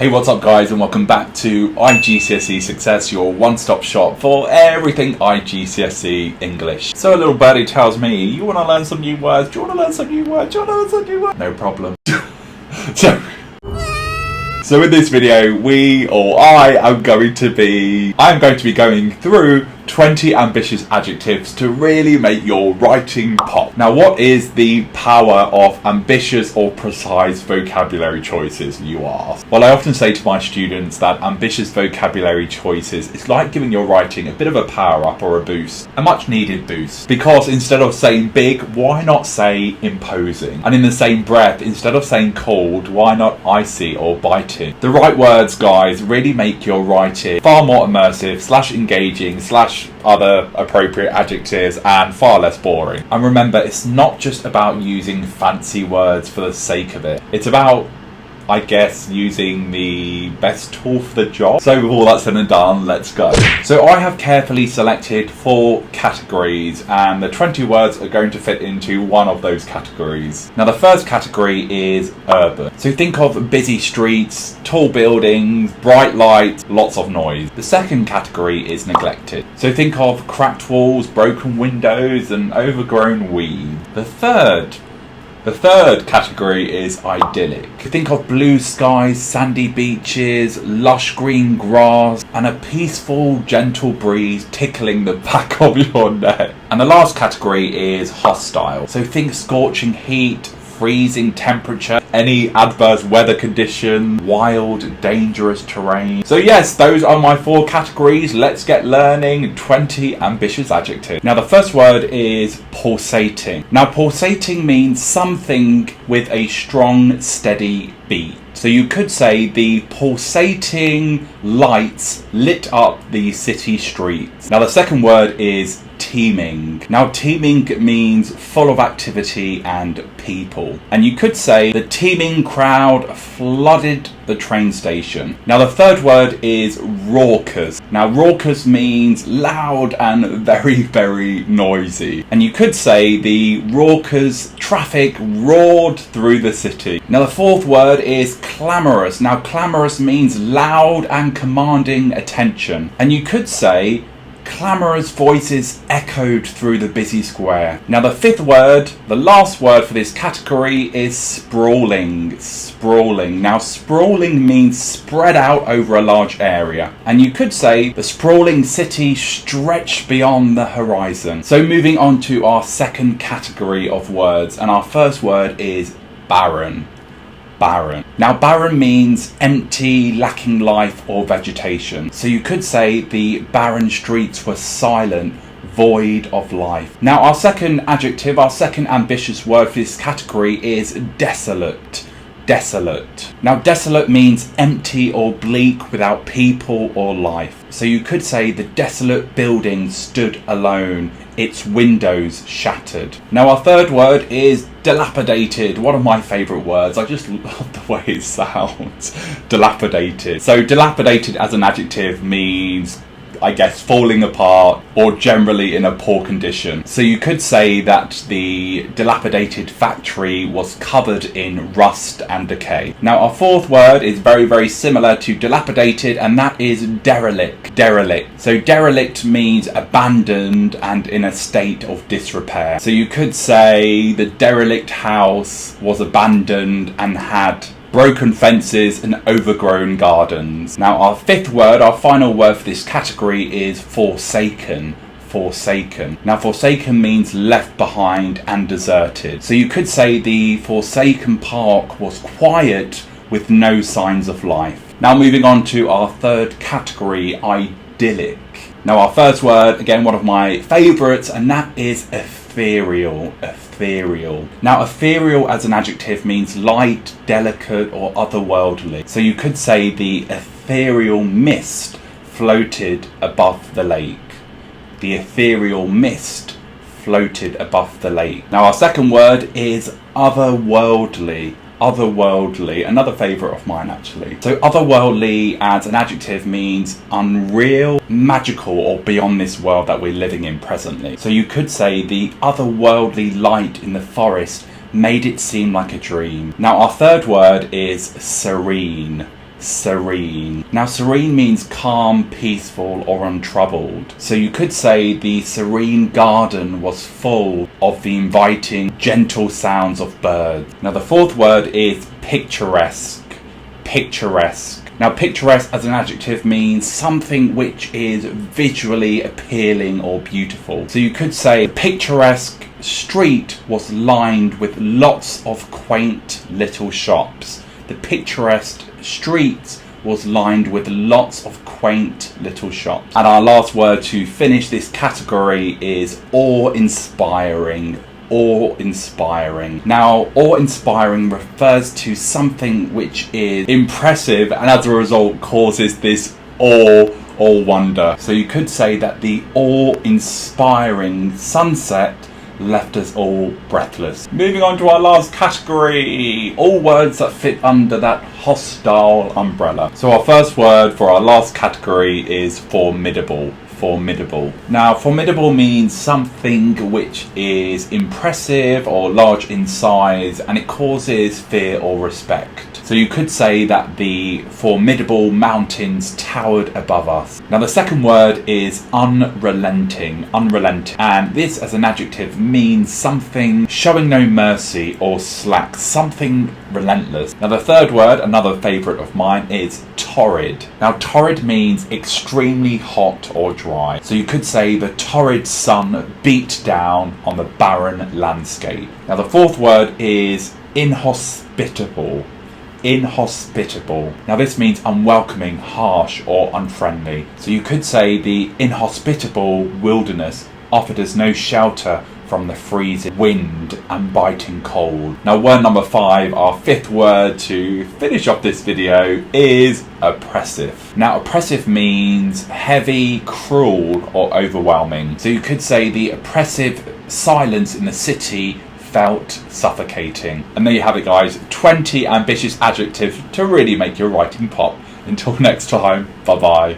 Hey, what's up guys, and welcome back to IGCSE Success, your one-stop shop for everything IGCSE English. So a little birdie tells me, you want to learn some new words? Do you want to learn some new words? Do you want to learn some new words? No problem. So in this video, I am going to be going through 20 ambitious adjectives to really make your writing pop. Now, what is the power of ambitious or precise vocabulary choices, you ask? Well, I often say to my students that ambitious vocabulary choices is like giving your writing a bit of a power up or a boost, a much needed boost. Because instead of saying big, why not say imposing? And in the same breath, instead of saying cold, why not icy or biting? The right words, guys, really make your writing far more immersive / engaging / other appropriate adjectives and far less boring. And remember, it's not just about using fancy words for the sake of it. It's about, I guess, using the best tool for the job. So with all that said and done, let's go. So I have carefully selected 4 categories, and the 20 words are going to fit into one of those categories. Now the first category is urban. So think of busy streets, tall buildings, bright lights, lots of noise. The second category is neglected. So think of cracked walls, broken windows, and overgrown weeds. The third category is idyllic. Think of blue skies, sandy beaches, lush green grass, and a peaceful, gentle breeze tickling the back of your neck. And the last category is hostile. So think scorching heat, freezing temperature, any adverse weather condition, wild, dangerous terrain. So yes, those are my 4 categories. Let's get learning 20 ambitious adjectives. Now the first word is pulsating. Now pulsating means something with a strong, steady beat. So you could say the pulsating lights lit up the city streets. Now the second word is teeming. Now teeming means full of activity and people. And you could say the teeming crowd flooded the train station. Now the third word is raucous. Now raucous means loud and very, very noisy. And you could say the raucous traffic roared through the city. Now the fourth word is clamorous. Now clamorous means loud and commanding attention. And you could say clamorous voices echoed through the busy square. Now the fifth word, the last word for this category, is sprawling. Sprawling. Now sprawling means spread out over a large area. And you could say the sprawling city stretched beyond the horizon. So moving on to our second category of words, and our first word is barren. Barren. Now barren means empty, lacking life or vegetation. So you could say the barren streets were silent, void of life. Now our second adjective, our second ambitious word for this category is desolate. Desolate. Now desolate means empty or bleak, without people or life. So you could say the desolate building stood alone, its windows shattered. Now our third word is dilapidated. One of my favourite words. I just love the way it sounds. Dilapidated. So dilapidated as an adjective means, I guess, falling apart or generally in a poor condition. So you could say that the dilapidated factory was covered in rust and decay. Now our fourth word is very, very similar to dilapidated, and that is derelict. Derelict. So derelict means abandoned and in a state of disrepair. So you could say the derelict house was abandoned and had broken fences and overgrown gardens. Now our fifth word, our final word for this category, is forsaken. Forsaken. Now forsaken means left behind and deserted. So you could say the forsaken park was quiet with no signs of life. Now moving on to our third category, idyllic. Now our first word, again one of my favourites, and that is ethereal. Ethereal. Now ethereal as an adjective means light, delicate or otherworldly. So you could say the ethereal mist floated above the lake. The ethereal mist floated above the lake. Now our second word is otherworldly. Otherworldly, another favourite of mine actually. So otherworldly as an adjective means unreal, magical or beyond this world that we're living in presently. So you could say the otherworldly light in the forest made it seem like a dream. Now our third word is serene. serene. Now, serene means calm, peaceful, or untroubled. So you could say the serene garden was full of the inviting, gentle sounds of birds. Now, the fourth word is picturesque. Picturesque. Now, picturesque as an adjective means something which is visually appealing or beautiful. So you could say the picturesque street was lined with lots of quaint little shops. The picturesque street was lined with lots of quaint little shops. And our last word to finish this category is awe-inspiring. Awe-inspiring. Now, awe-inspiring refers to something which is impressive and as a result causes this awe or wonder. So you could say that the awe-inspiring sunset left us all breathless. Moving on to our last category, all words that fit under that hostile umbrella. So our first word for our last category is formidable. Formidable. Now, formidable means something which is impressive or large in size and it causes fear or respect. So you could say that the formidable mountains towered above us. Now, the second word is unrelenting. Unrelenting. And this as an adjective means something showing no mercy or slack. Something relentless. Now, the third word, another favourite of mine, is torrid. Now, torrid means extremely hot or dry. So you could say the torrid sun beat down on the barren landscape. Now, the fourth word is inhospitable. Inhospitable. Now, this means unwelcoming, harsh, or unfriendly. So you could say the inhospitable wilderness offered us no shelter from the freezing wind and biting cold. Now, word number 5, our fifth word to finish off this video, is oppressive. Now, oppressive means heavy, cruel, or overwhelming. So you could say the oppressive silence in the city felt suffocating. And there you have it, guys. 20 ambitious adjectives to really make your writing pop. Until next time, bye bye.